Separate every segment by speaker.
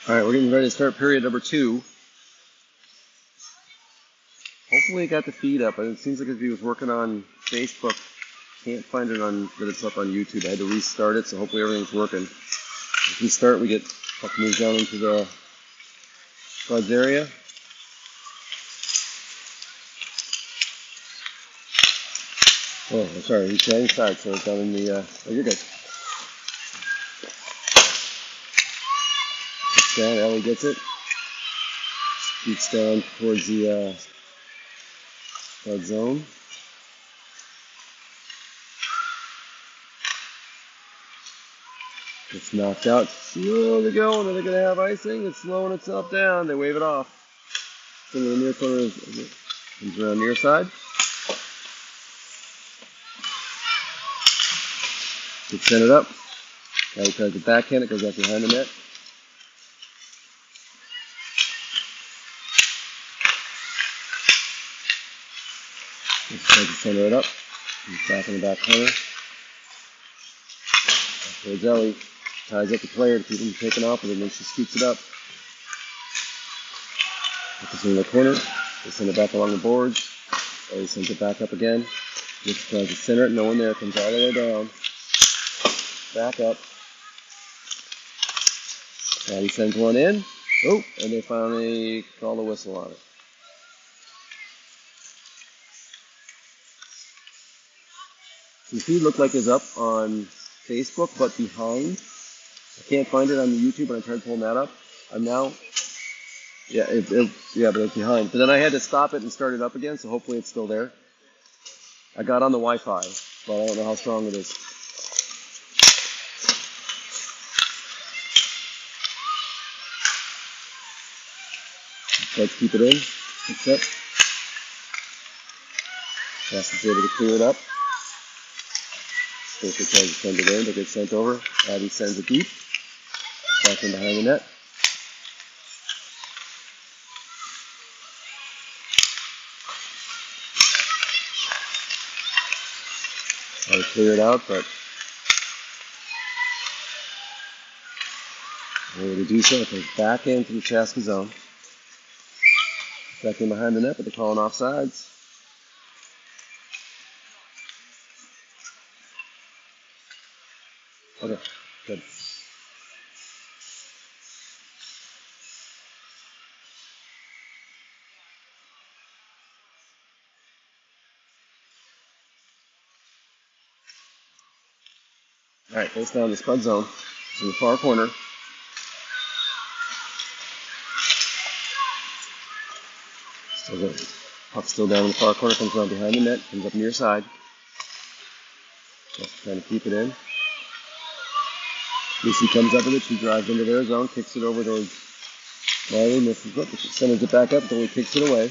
Speaker 1: All right, we're getting ready to start period number 2. Hopefully it got the feed up. It seems like if he was working on Facebook, can't find it on that it's up on YouTube. I had to restart it, so hopefully everything's working. If we start, we get moves down into the Spuds area. Oh, I'm sorry, he's down inside, so it's down in the, oh, you're good. It's down, Ellie gets it. Keeps down towards the Spud zone. It's knocked out, slowly going. Are they going to have icing? It's slowing itself down. They wave it off. So the near corner comes around near side. It's centered up. Now he tries to backhand it, goes up behind the net. Just tries to center it up. He's back in the back corner. Towards Ellie. Ties up the player to keep him taken off, and then she scoops it up. Puts it in the corner. They send it back along the boards. Ellie sends it back up again. Just tries to center it. No one there. Comes all the way down. Back up. And he sends one in. Oh, and they finally call the whistle on it. The feed looked like it's up on Facebook, but behind. I can't find it on the YouTube, and I tried pulling that up. I'm now, yeah, but it's behind. But then I had to stop it and start it up again, so hopefully it's still there. I got on the Wi-Fi, but I don't know how strong it is. Let's keep it in. It's set. Chaska's able to clear it up. First they try to send it in, they get sent over. Abby sends it deep. Back in behind the net. Try to clear it out, but able to do so. It goes back into the Chaska zone. Back in behind the net, but they're calling offsides. Okay, good. All right, face down the Spud zone. It's in the far corner. Still good. Puck's still down in the far corner, comes around behind the net, comes up near side. Just trying to keep it in. Lucy comes up with it, she drives into their zone, kicks it over to Marley, misses it, sends it back up, then he kicks it away.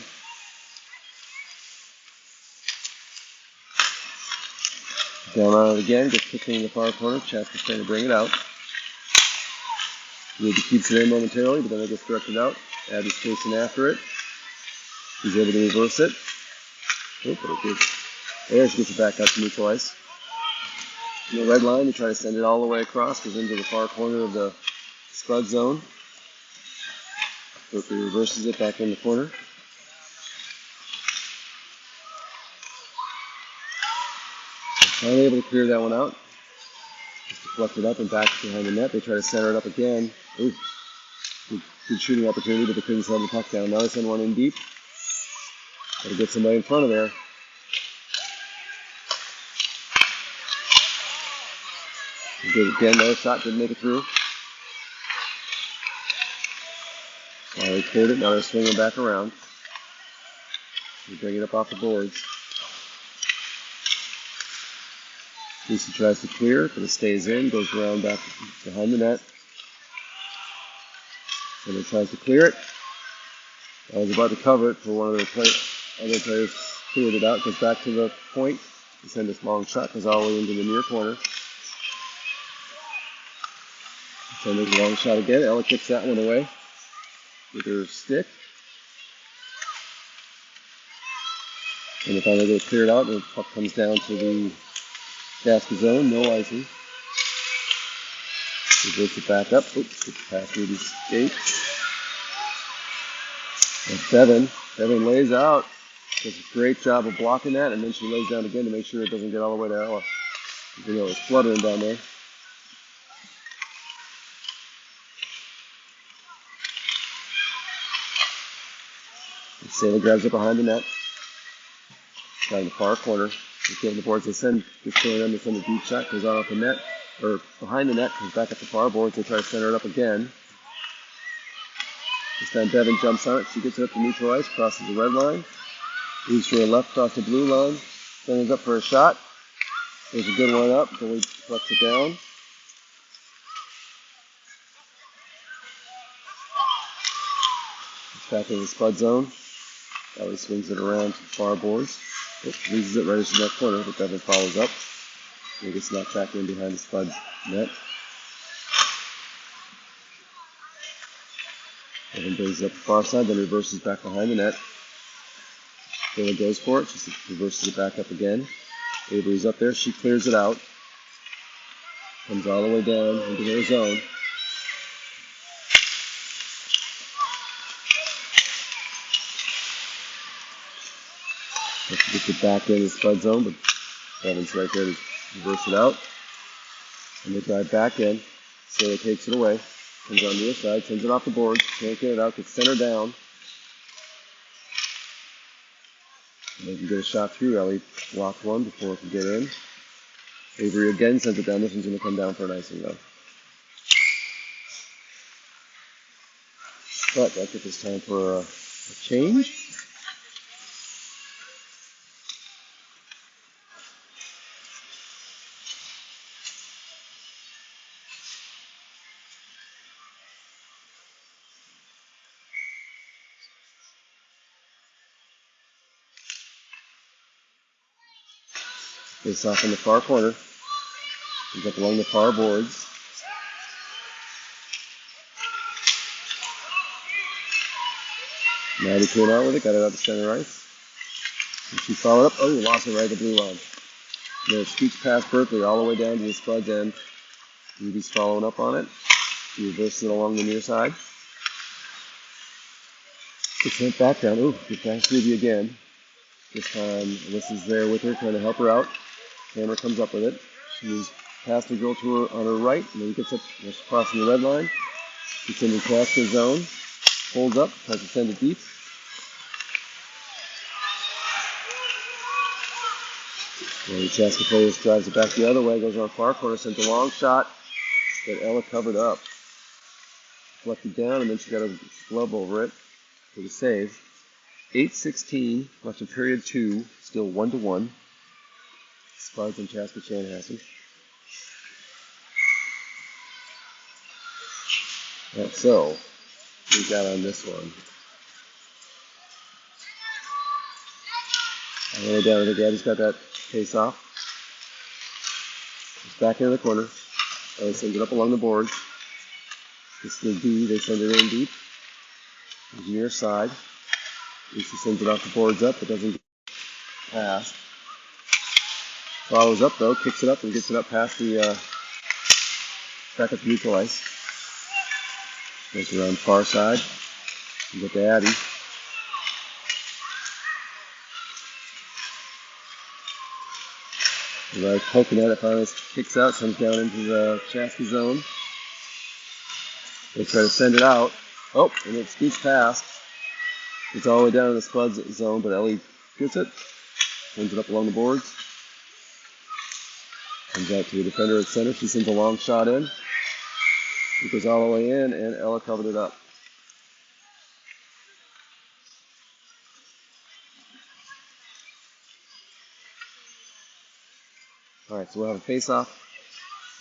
Speaker 1: Down on it again, gets kicked in the far corner, Chaska's trying to bring it out. Ruby keeps it in momentarily, but then it gets directed out. Abby's chasing after it. He's able to reverse it. Oh, but it gets, there she gets it back up to neutral ice. In the red line, they try to send it all the way across, goes into the far corner of the Spud zone. Quickly reverses it back in the corner. Finally able to clear that one out. Just deflect it up and back behind the net. They try to center it up again. Ooh, good shooting opportunity, but they couldn't send the puck down. Now they send one in deep. Got to get somebody in front of there. Again, another shot didn't make it through. Now they cleared it. Now they're swinging back around. They bring it up off the boards. Lucy tries to clear it, but it stays in. Goes around back behind the net. And it tries to clear it. I was about to cover it for one of their other players. Cleared it out. Goes back to the point. They send this long shot. Goes all the way into the near corner. So there's a long shot again. Ella kicks that one away with her stick. And they finally get it cleared out, and the puck comes down to the Chaska zone. No icing. Reverse it back up. Oops, gets past Ruby's gate. And Bevan lays out. Does a great job of blocking that, and then she lays down again to make sure it doesn't get all the way to Ella. You know, it's fluttering down there. And Sailor grabs it behind the net. Down in the far corner. Just getting the boards. They send, just killing them, they send a deep shot, goes out off the net, or behind the net, comes back up the far boards. They try to center it up again. This time Bevan jumps on it. She gets it up to neutral ice, crosses the red line. Moves to her left, across the blue line. Centers up for a shot. There's a good one up. Goalie flex it down. It's back in the Spud zone. Ellie swings it around to the far boards. Loses it right into that corner, but Bevan follows up. And gets knocked back in behind the Spud net. Bevan brings it up the far side, then reverses back behind the net. Taylor goes for it. She reverses it back up again. Avery's up there. She clears it out. Comes all the way down into her zone. She gets it back in the Spud zone, but Bevan's right there to reverse it out. And they drive back in. Sailor takes it away. Comes on the other side, sends it off the board. Can't get it out. Gets centered down. And they can get a shot through. Ellie blocked one before it can get in. Avery again sends it down. This one's going to come down for an icing though. But I think it's time for a change. Face off in the far corner. Comes up along the far boards. Maddie came out with it, got it out to center ice. And she followed up. Oh, lost it right at the blue line. And then it scoots past Berkeley all the way down to the Spud's end. Ruby's following up on it. She reverses it along the near side. Gets sent back down. Ooh, gets past Ruby again. This time, Alyssa's there with her, trying to help her out. Hammer comes up with it. She moves past the girl to her on her right, and then gets up, she's crossing the red line. Gets into Chaska zone, holds up, tries to send it deep. And the Chaska player drives it back the other way, goes on far corner, sends a long shot that Ella covered up. Deflected down, and then she got a glove over it for the save. 8:16 left in period 2, still 1-1. Spuds and Chaska-Chanhassen. Right, so we got on this one. All the way down to the Gabby's got that face off. It's back into the corner. They send it up along the boards. This is the D, they send it in deep. There's near side. Lisa sends it off the boards up, but doesn't get past. Follows up though, kicks it up and gets it up past the back up to neutral ice. Goes around far side. You get to Abby. And poking at it, finally kicks out, comes down into the Chaska zone. They try to send it out. Oh, and it scoots past. It's all the way down in the Spuds zone, but Ellie gets it. Sends it up along the boards. Comes out to the defender at center. She sends a long shot in. It goes all the way in, and Ella covered it up. All right, so we'll have a face-off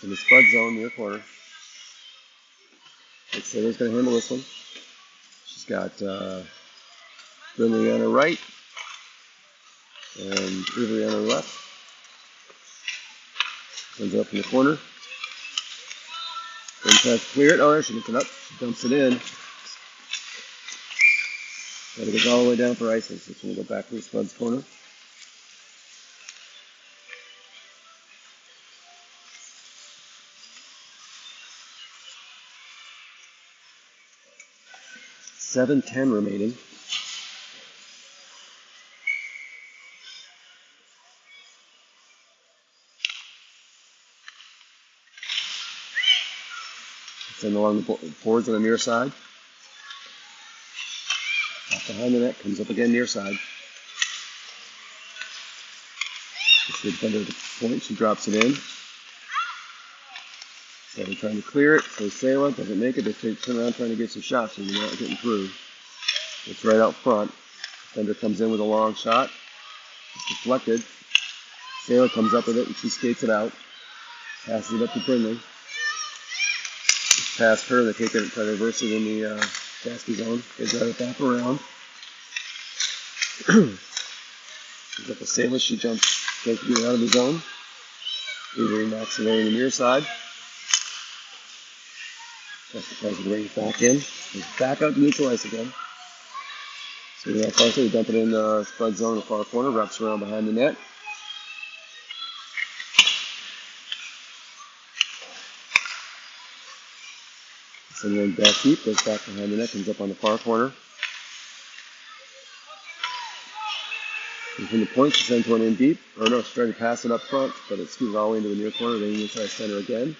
Speaker 1: in the Spud zone near corner. Sailor's going to handle this one. She's got Brindley on her right and Avery on her left. Sends it up in the corner. Then tries to clear it. Oh, there she gets it up. She dumps it in. And it goes all the way down for icing. So it's going to go back to the Spud's corner. 7:10 remaining. Send along the boards on the near side. Off behind the net, comes up again near side. Gets the defender at the point, she drops it in. So they're trying to clear it, so Sayla doesn't make it. They turn around trying to get some shots, and they're not getting through. It's right out front. Defender comes in with a long shot. It's deflected. Sayla comes up with it, and she skates it out. Passes it up to Brindley. It's past her, they take it, try to reverse it in the Chaska zone. They drive it back around. She's up to Sayla, she jumps, tries to get out of the zone. Avery knocks it away in the near side. Chaska tries to bring it back in. It's back out to neutral ice again. So they're far, they dump it in the Spuds zone in the far corner, wraps around behind the net. Send one back deep, goes back behind the net, comes up on the far corner. And from the point, she sends one in deep. Or no, she's trying to pass it up front, but it scoots all the way into the near corner, then inside center again.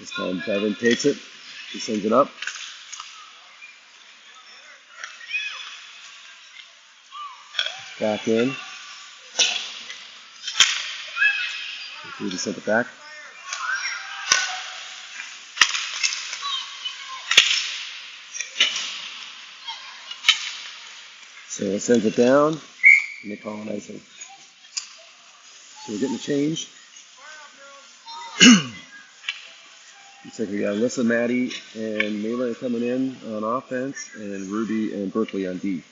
Speaker 1: This time Bevan takes it, he sends it up. Back in. He sent it back. So it sends it down, and they call it icing. So we're getting a change. Looks like we got Alyssa, Maddie, and Mela coming in on offense, and Ruby and Berkeley on D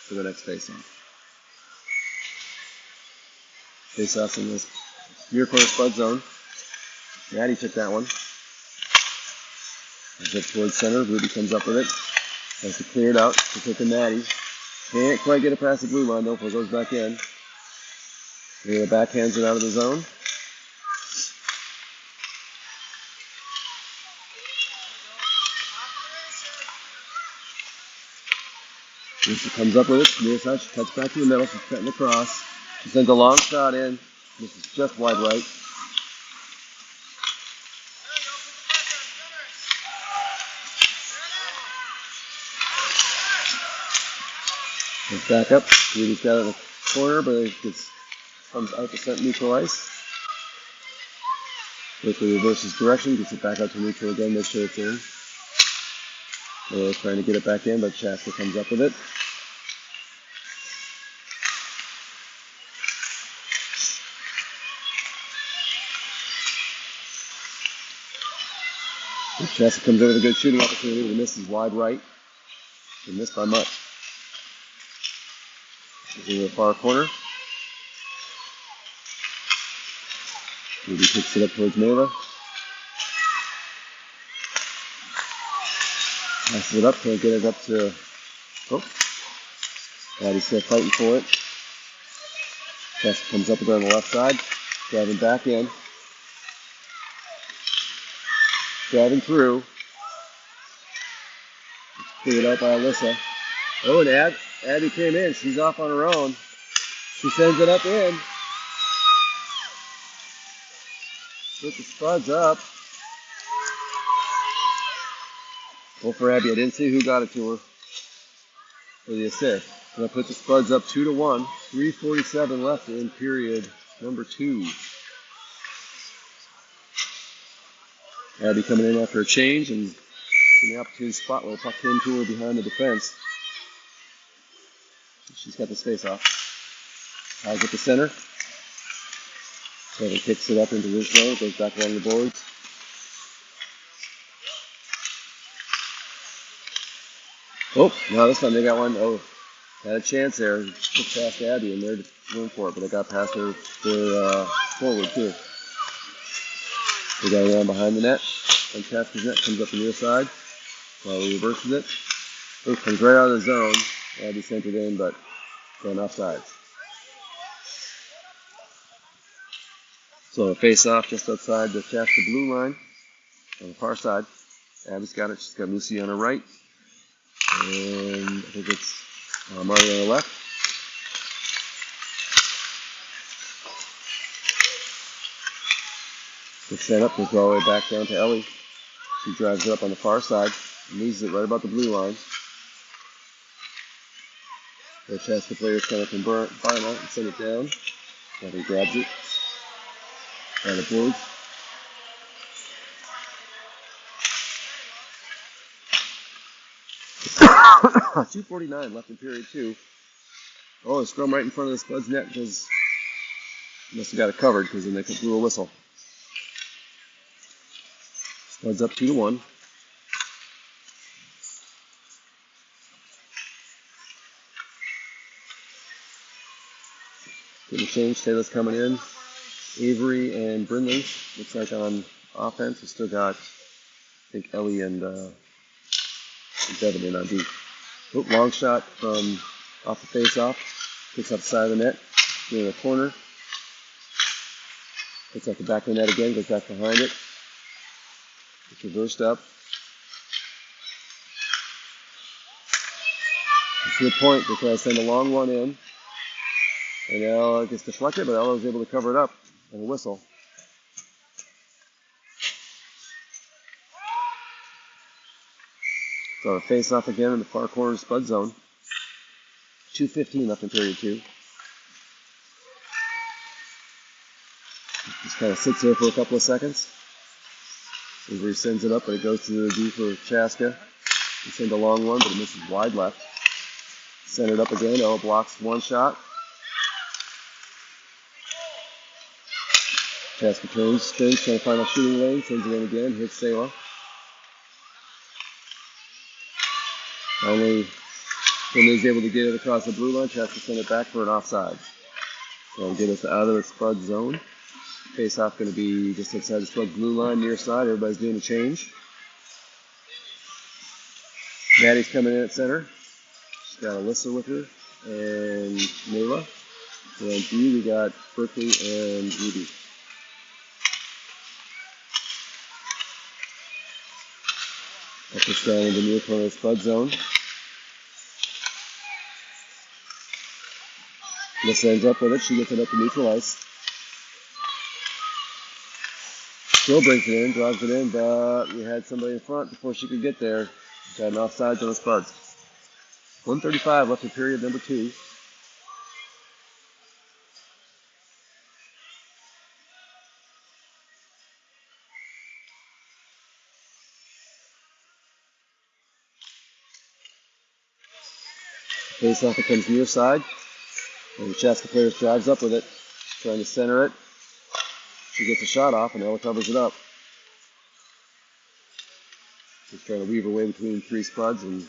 Speaker 1: for the next face-off. Face-offs in this near corner Spud zone. Maddie took that one. Comes up towards center. Ruby comes up with it. Has to clear it out to take to Maddie. Can't quite get it past the blue line though, before it goes back in. Mela backhands it out of the zone. She comes up with it, near side, she cuts back to the middle, she's cutting across. She sends a long shot in. This is just wide right. Comes back up. Rudy's got it in the corner, but it comes out to center neutral ice. Quickly reverses direction, gets it back out to neutral again, makes sure it's in. They're trying to get it back in, but Chaska comes up with it. Chaska comes in with a good shooting opportunity. The miss is wide right. They missed by much. This is in the far corner. Ruby picks it up towards Mela. Passes it up, can't get it up to. Oh. Maddie's still fighting for it. Chaska comes up with it on the left side. Driving back in. Driving through. It's cleared out by Alyssa. Oh, and Abby came in. She's off on her own. She sends it up in. Put the Spuds up. Well, for Abby, I didn't see who got it to her for the assist. And I put the Spuds up 2-1. 3:47 left in period number 2. Abby coming in after a change and in the opportune spot where the puck came to her behind the defense. She's got this face off. Eyes at the center. So he kicks it up into this row, goes back along the boards. Oh, no, this time they got one. Oh, had a chance there. Took past Abby and they're going for it, but it got past her forward too. They got around behind the net. And Chaska's net comes up the near side. While he reverses it. It comes right out of the zone. Abby sent it in, but going offsides. So a face off just outside the Chaska blue line on the far side. Abby's got it. She's got Lucy on her right. And I think it's Marty on the left. The setup goes all the way back down to Ellie. She drives it up on the far side and leaves it right about the blue line. The Chaska players kind of can burn out and send it down. And he grabs it on the boards. .249 left in period 2. Oh, it's thrown right in front of the Spuds net because must have got it covered because then they blew a whistle. Spuds up 2-1. Getting changed. Taylor's coming in. Avery and Brindley looks like on offense. We still got, I think, Ellie and Devin in on deep. Oh, long shot from off the face-off. Picks up the side of the net. In the corner. Picks up the back of the net again. Goes back behind it. It's reversed up. It's a good point because send a long one in. And now it gets deflected, but Ella was able to cover it up and a whistle. So a face-off again in the far corner Spud zone. 2:15 left in period 2. Just kind of sits there for a couple of seconds. Avery sends it up, but it goes to the D for Chaska. He sends a long one, but it misses wide left. Send it up again. Ella blocks one shot. Chaska turns, spins, trying to find a shooting lane. Sends it in again. Hits Sayla. Finally, Finley's able to get it across the blue line. Chaska send it back for an offside. So it'll get us out of the Spud zone. Face-off going to be just outside the Spud blue line, near side. Everybody's doing a change. Maddie's coming in at center. She's got Alyssa with her and Nayla. And on D, we got Berkeley and Ruby. Up this down in the near corner of the Spud zone. Alyssa ends up with it. She gets it up to neutral ice. Still brings it in, drives it in, but we had somebody in front before she could get there. Got an offside on the Spuds. 1:35 left in period number 2. Face-off, it comes near side. And the Chaska player drives up with it, trying to center it. She gets a shot off, and Ella covers it up. She's trying to weave her way between 3 Spuds and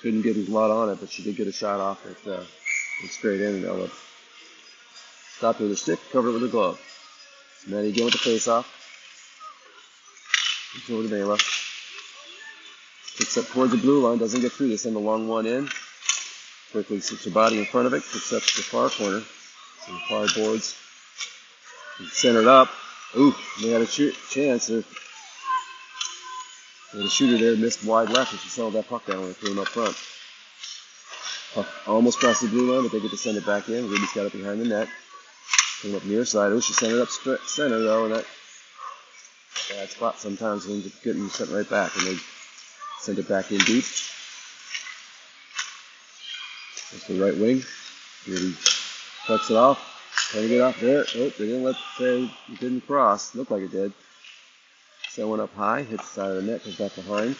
Speaker 1: couldn't get a lot on it, but she did get a shot off. It went straight in, and Ella stopped with her stick, covered it with her glove. So Maddie again with the face-off. It's over to Nayla. Kicks up towards the blue line, doesn't get through. They send a long one in. Quickly sits her body in front of it, kicks up to the far corner. Some far boards. And centered up. Ooh, they had a chance. The shooter there missed wide left, and she settled that puck down when they threw him up front. Puck almost crossed the blue line, but they get to send it back in. Ruby's got it behind the net. Came up near side. Oh, she sent it up center, though, and that bad spot sometimes ends up getting sent right back, and they send it back in deep. That's the right wing. Ruby cuts it off. Trying to get off there. Oh, they didn't it didn't cross. Looked like it did. So went up high, hits the side of the net, goes back behind.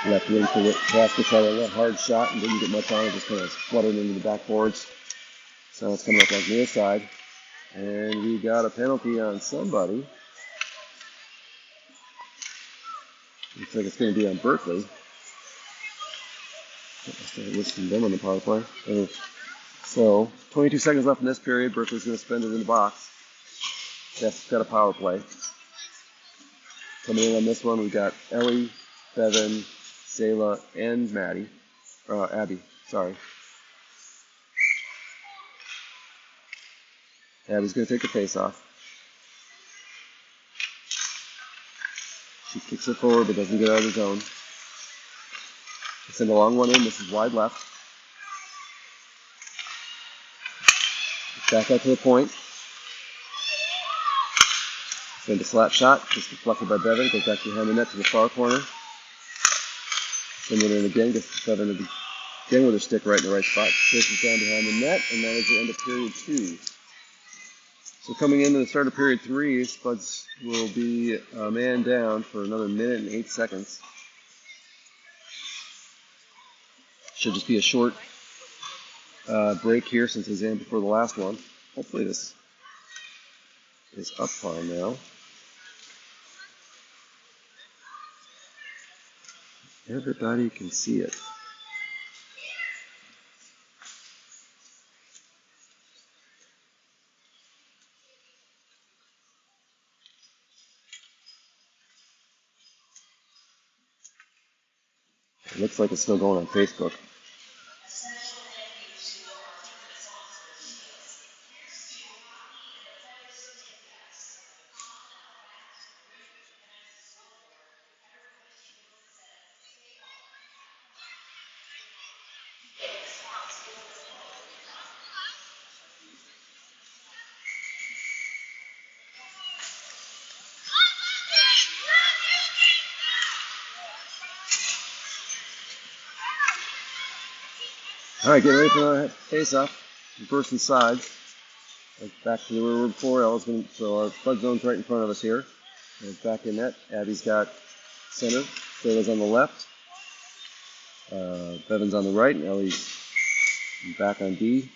Speaker 1: Left wing for Chaska, tried a hard shot and didn't get much on it, just kind of fluttered into the backboards. So it's coming up like near side. And we got a penalty on somebody. Looks like it's going to be on Berkeley. I started listing them on the power play. So, 22 seconds left in this period. Berkeley's going to spend it in the box. Chaska's got a power play. Coming in on this one, we got Ellie, Bevan, Sayla, and Maddie. Abby, sorry. Abby's going to take the face off. She kicks it forward but doesn't get out of the zone. Send a long one in. This is wide left. Back out to the point. Send a slap shot. Just deflected by Bevan. Goes back behind the net to the far corner. Send it in again. Gets Bevan again with her stick right in the right spot. Pushes down behind the net. And that is the end of period 2. So coming into the start of period 3, Spuds will be a man down for another minute and 8 seconds. Should just be a short break here since it's in before the last one. Hopefully this is up par now. Everybody can see it. It looks like it's still going on Facebook. All right, getting ready for the face-off. Reversing sides. Back to where we were before. So our Spud zone's right in front of us here. And back in net. Abby's got center. Sayla's on the left. Bevan's on the right. And Ellie's back on D.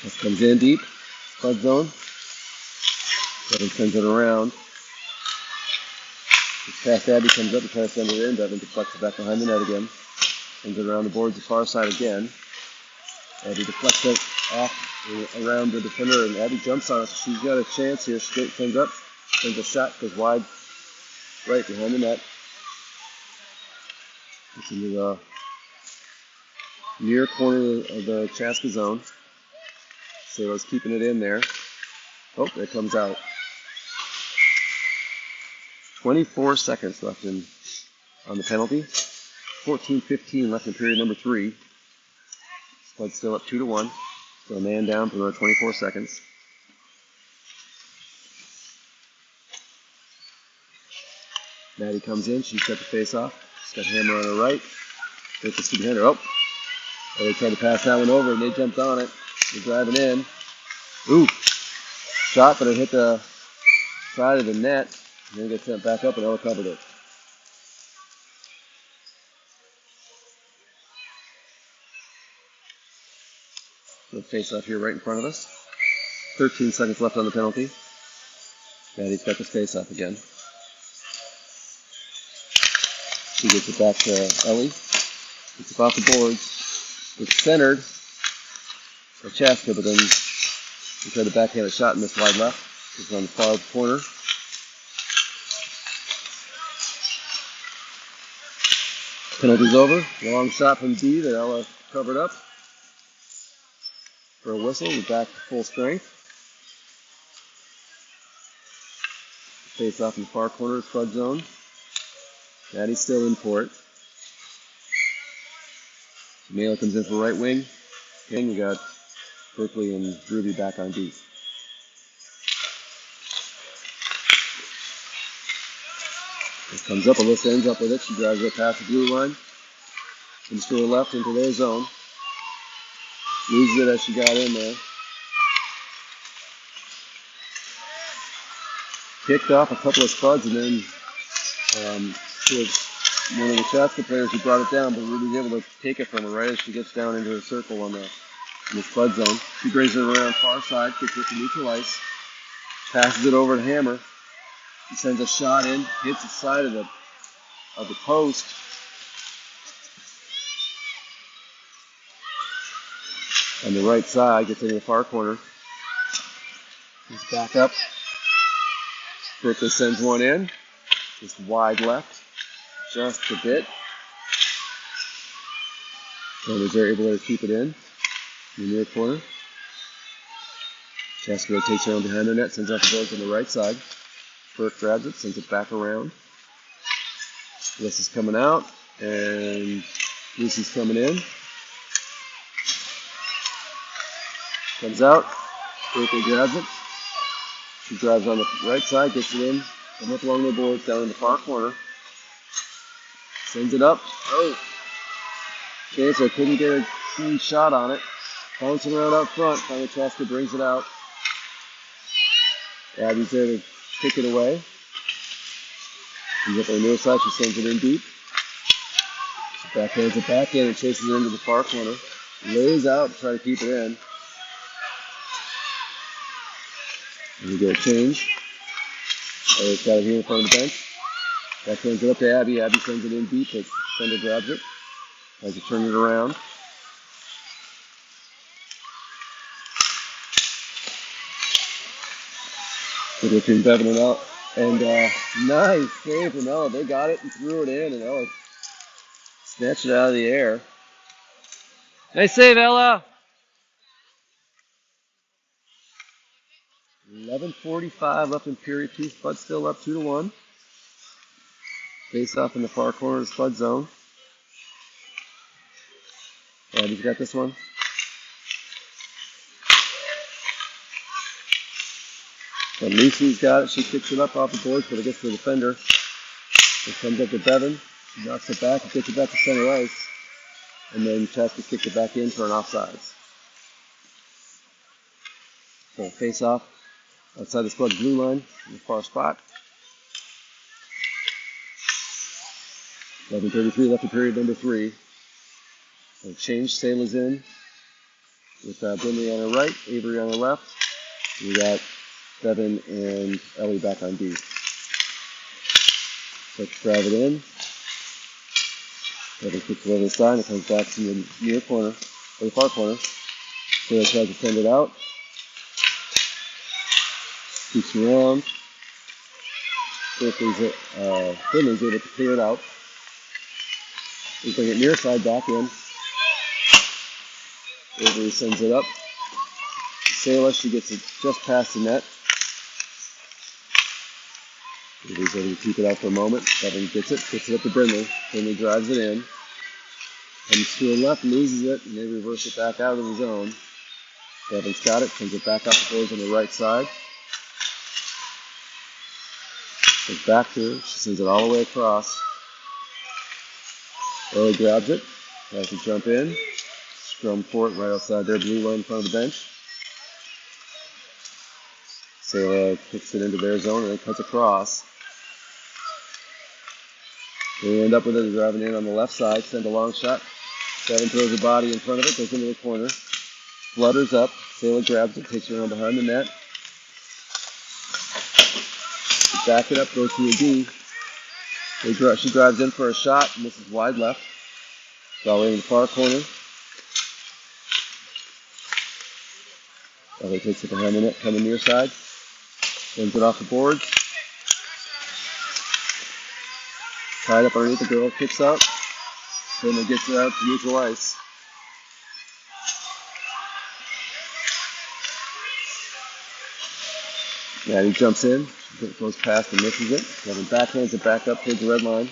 Speaker 1: This comes in deep. Spud zone. Bevan sends it around. Past Abby comes up to try to send it in. Bevan deflects it back behind the net again. Sends it around the boards the far side again. Abby deflects it off around the defender, and Abby jumps on it. So she's got a chance here. She sends up, sends a shot, goes wide right behind the net. It's into the near corner of the Chaska zone. Sayla's keeping it in there. Oh, it comes out. 24 seconds left on the penalty. 14:15 left in period number 3. Spud's still up 2-1. Still a man down for another 24 seconds. Maddie comes in. She's got the face off. She's got Hammer on her right. There's the speed hander. Oh, they tried to pass that one over, and they jumped on it. They're driving in. Ooh, shot, but it hit the side of the net. And then it gets sent back up, and Ella covered it. The face off here right in front of us. 13 seconds left on the penalty. Maddie's got the face off again. She gets it back to Ellie. Gets it off the boards. It's centered for Chaska, but then she tried to backhand a shot and missed wide left. It's on the far corner. Penalty's over. Long shot from D that Ella covered up. For a whistle, we're back to full strength. Face off in the far corner, Spud zone. Maddie's still in for it. Mela comes in for right wing. And we got Berkeley and Ruby back on D. It comes up, Alyssa ends up with it. She drives it past the blue line. Comes to her left into their zone. Loses it as she got in there. Kicked off a couple of Spuds, and then it was one of the Chaska players who brought it down, but Ruby's able to take it from her right as she gets down into her circle in the Spud zone. She brings it around far side, kicks it to neutral ice, passes it over to Hammer. He sends a shot in, hits the side of the post. On the right side, gets into the far corner. He's back up. Berkeley sends one in. Just wide left. Just a bit. And is there able to keep it in the near corner. Chaska rotates around behind the net, sends off the boards on the right side. Burke grabs it, sends it back around. This is coming out, and Lucy's coming in. Comes out, Burke grabs it. She drives on the right side, gets it in, and up along the boards down in the far corner. Sends it up. Oh! Okay, so I couldn't get a clean shot on it. Bouncing around out front, finally Chaska brings it out. Abby's there to kick it away. She's up on the near side, she sends it in deep. She backhands it back in and chases it into the far corner. Lays out to try to keep it in. And we get a change. It's got it here in front of the bench. Backhands it up to Abby. Abby sends it in deep, but Fender grabs it. Tries to turn it around. Good between Bevan and Ella. And nice save from Ella. They got it and threw it in, and Ella snatched it out of the air. Nice save, Ella! 11:45 left in period 2. Spuds still up 2-1. Face off in the far corner of the Spud zone. Abby's got this one. And Lucy's got it. She kicks it up off the boards, but it gets to the defender. It comes up to Bevan. She knocks it back and gets it back to center ice. And then Chaska kicks it back in for an offsides. So face off outside the Spud blue line in the far spot. 11:33 left in period number 3. So change. Sayla's in with Brindley on her right, Avery on her left. We got Bevan and Ellie back on D. Let's drive it in. Bevan kicks it over the side and it comes back to the near corner, or the far corner. Sayla tries to send it out. Keeps around. Finley's able to clear it out. We bring it near side back in. Avery sends it up. Sayla, she gets it just past the net. Avery's able to keep it out for a moment. Bevan gets it up to Brindley. Brindley drives it in. Comes to her left, loses it, and they reverse it back out of the zone. Bevan's got it, sends it back up the boards on the right side. Goes back to her, she sends it all the way across. Ellie grabs it, tries to jump in. Scrum for it right outside their blue line in front of the bench. Sayla kicks it into their zone and then cuts across. They end up with it driving in on the left side, send a long shot. Bevan throws her body in front of it, goes into the corner. Flutters up, Sayla grabs it, takes it around behind the net. Back it up, goes to a D. She drives in for a shot, and this is wide left. All the way in the far corner. Ellie takes it behind the net, coming near side. Sends it off the boards. Tied up underneath the girl, kicks out. Then it gets it out to neutral ice. Yeah, he jumps in, goes past and misses it. Then backhands it back up towards the red line.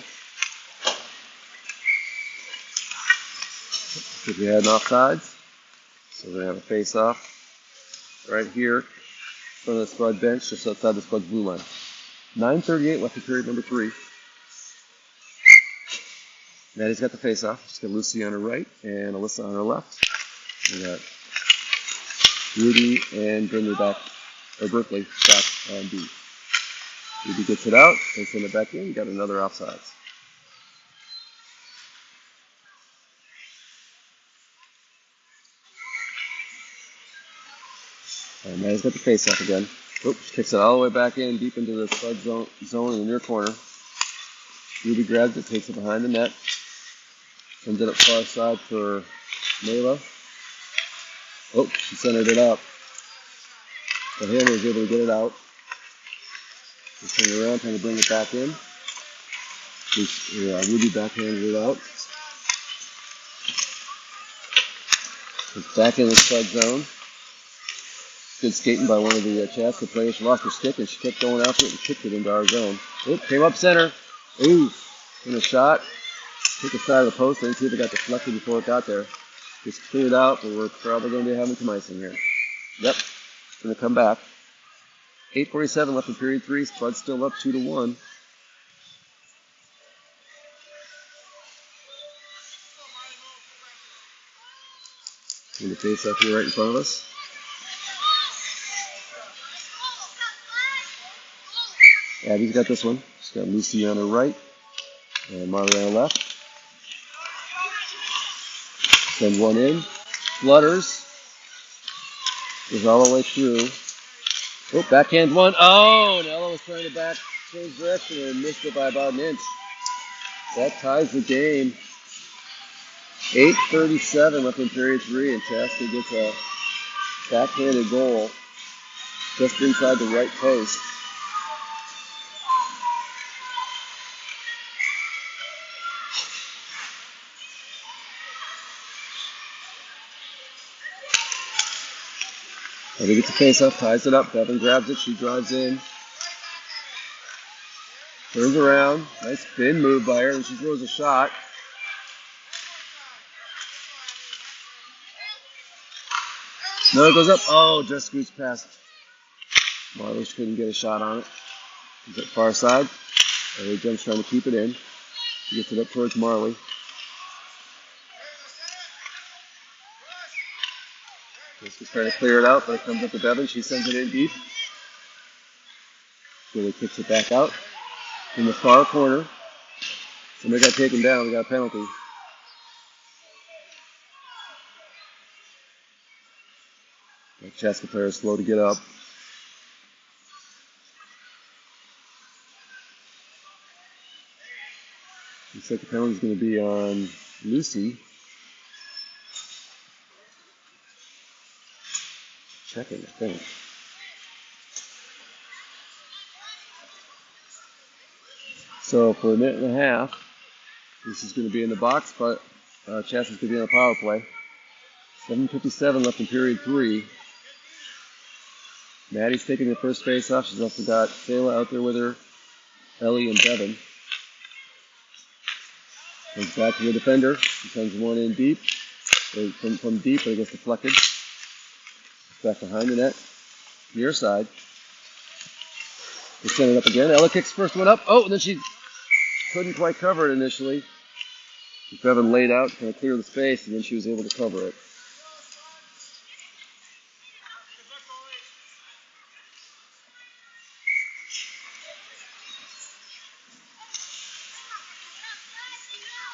Speaker 1: Because we had an offsides. So we're going to have a face-off right here in front of the Spud bench, just outside the Spud's blue line. 9:38 left in period number 3. Maddie's got the face-off. She's got Lucy on her right and Alyssa on her left. We got Rudy and Brindley back, or Berkeley back on B. Rudy gets it out, they send it back in, got another offsides. And Maddie's got the face-off again. Oops, she kicks it all the way back in, deep into the Spud zone in the near corner. Ruby grabs it, takes it behind the net. Sends it up far side for Mayla. Oh, she centered it up. The hammer is able to get it out. Just turn it around, trying to bring it back in. Ruby backhanded it out. It's back in the Spud zone. Good skating by one of the Chaska players. She lost her stick and she kept going after it and kicked it into our zone. Oop, came up center. Ooh, in a shot. Took the side of the post. I didn't see if it got deflected before it got there. Just cleared out, but we're probably going to be having some icing here. Yep, it's going to come back. 8:47 left in period 3. Spuds still up 2-1. And the face up here right in front of us. Abby's got this one. She's got Lucy on her right and Marley on her left. Send one in. Flutters. Goes all the way through. Oh, backhand one. Oh, and Ella was trying to back change direction and missed it by about an inch. That ties the game. 8:37 left in period 3, and Chaska gets a backhanded goal just inside the right post. And he gets the face up, ties it up. Bevan grabs it. She drives in. Turns around. Nice spin move by her, and she throws a shot. No, it goes up. Oh, just scoots past. Marley couldn't get a shot on it. He's at far side. Ellie jumps trying to keep it in. He gets it up towards Marley. Just trying to clear it out, but it comes up to Bevan. She sends it in deep. Billy kicks it back out. In the far corner. Somebody got taken down. We got a penalty. The Chaska player is slow to get up. Looks like the penalty is going to be on Lucy. Checking, I think. So for a minute and a half, this is going to be in the box, but Chaska's going to be on a power play. 7:57 left in period 3. Maddie's taking the first face off. She's also got Sayla out there with her, Ellie and Bevan. Comes back to the defender. She sends one in deep. From deep, but it gets deflected. Back behind the net. Near side. They send it up again. Ella kicks the first one up. Oh, and then she couldn't quite cover it initially. Bevan laid out, kind of clear the space, and then she was able to cover it.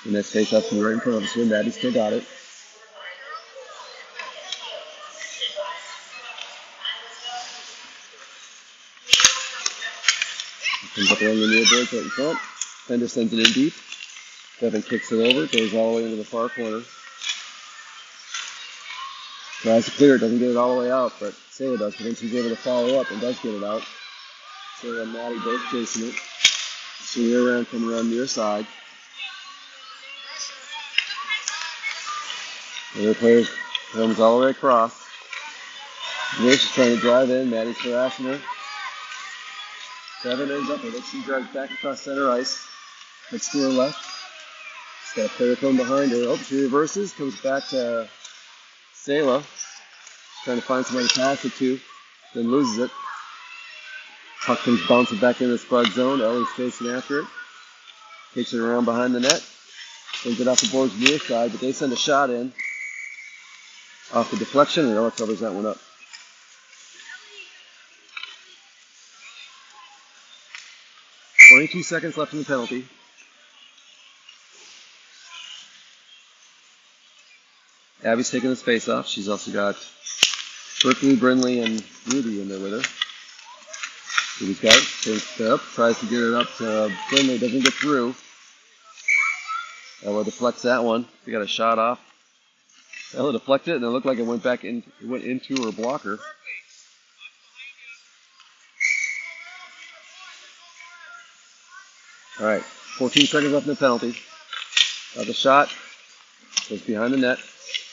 Speaker 1: The next face-off from right in front of us here. Maddie still got it. Comes up along the near boards right in front. Fender sends it in deep. Bevan kicks it over. Goes all the way into the far corner. Tries to clear it. Doesn't get it all the way out, but Sayla does. But then she's able to follow up and does get it out. Sayla and Maddie both chasing it. Swing around, coming around near side. The other player comes all the way across. Grace is trying to drive in. Maddie's harassing her. Bevan ends up with it. She drives back across center ice. Heads to her left. She's got a player coming behind her. Oh, she reverses. Comes back to Sayla. Trying to find somebody to pass it to. Then loses it. Puck comes bouncing back into the Spud zone. Ellie's chasing after it. Takes it around behind the net. Sends it off the boards near side, but they send a shot in. Off the deflection, and Ella covers that one up. .22 seconds left in the penalty. Abby's taking this face off. She's also got Berkeley, Brindley, and Ruby in there with her. Ruby's got it. Takes it up. Tries to get it up to Brindley. Doesn't get through. Ella deflects that one. She got a shot off. Ella deflected it, and it looked like it went back in. It went into her blocker. All right, 14 seconds left in the penalty. The shot goes behind the net.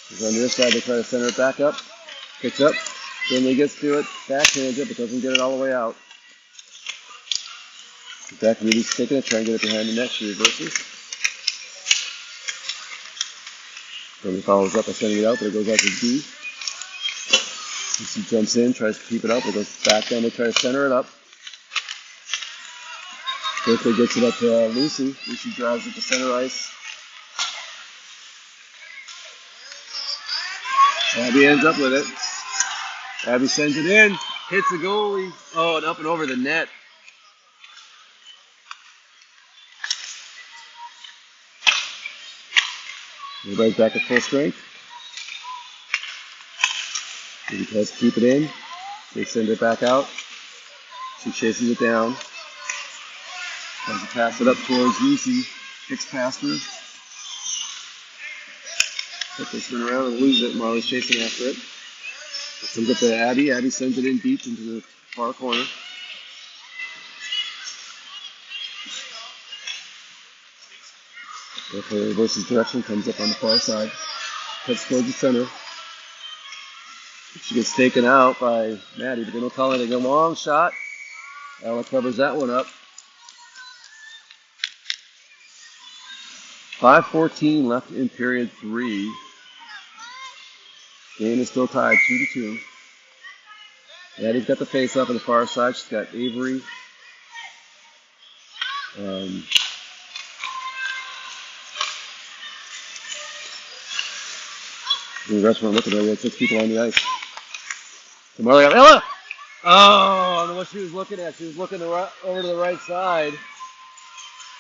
Speaker 1: Because on this side, they try to center it back up. Picks up. Finley gets to it. Backhands it, but doesn't get it all the way out. Back Rudy's taking it, trying to get it behind the net. She reverses. Finley follows up by sending it out, but it goes out to D. Lucy jumps in, tries to keep it up. It goes back down to try to center it up. Quickly gets it up to Lucy. Lucy drives it to center ice. Abby ends up with it. Abby sends it in, hits the goalie. Oh, and up and over the net. Everybody's back at full strength. He tries to keep it in. They send it back out. She chases it down. Tries to pass it up towards Lucy. Kicks past her. But they spin around and lose it. Marley's chasing after it. It comes up to Abby. Abby sends it in deep into the far corner. Therefore, reverses direction, comes up on the far side. Cuts towards the center. She gets taken out by Maddie, but they don't call it a long shot. Ella covers that one up. 5:14 left in period 3. Game is still tied 2-2. Maddie's got the face up on the far side. She's got Avery. The restaurant looking at her. We had 6 people on the ice. So Marley got Ella! Oh, I don't know what she was looking at. She was looking over to the right side.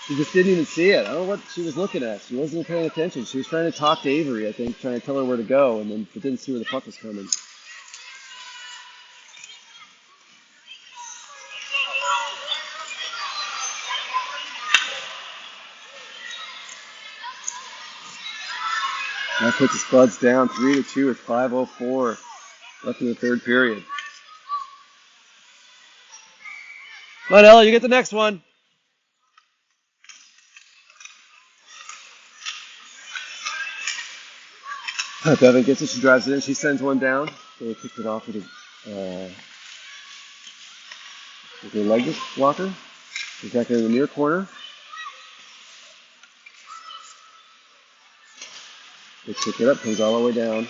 Speaker 1: She just didn't even see it. I don't know what she was looking at. She wasn't paying attention. She was trying to talk to Avery, I think, trying to tell her where to go, and then but didn't see where the puck was coming. That puts the Spuds down 3-2 with 5:04 left in the third period. Come on, Ella, you get the next one. Bevan gets it. She drives it in. She sends one down. So they kicked it off with a leg blocker. She's back in the near corner. They pick it up, comes all the way down.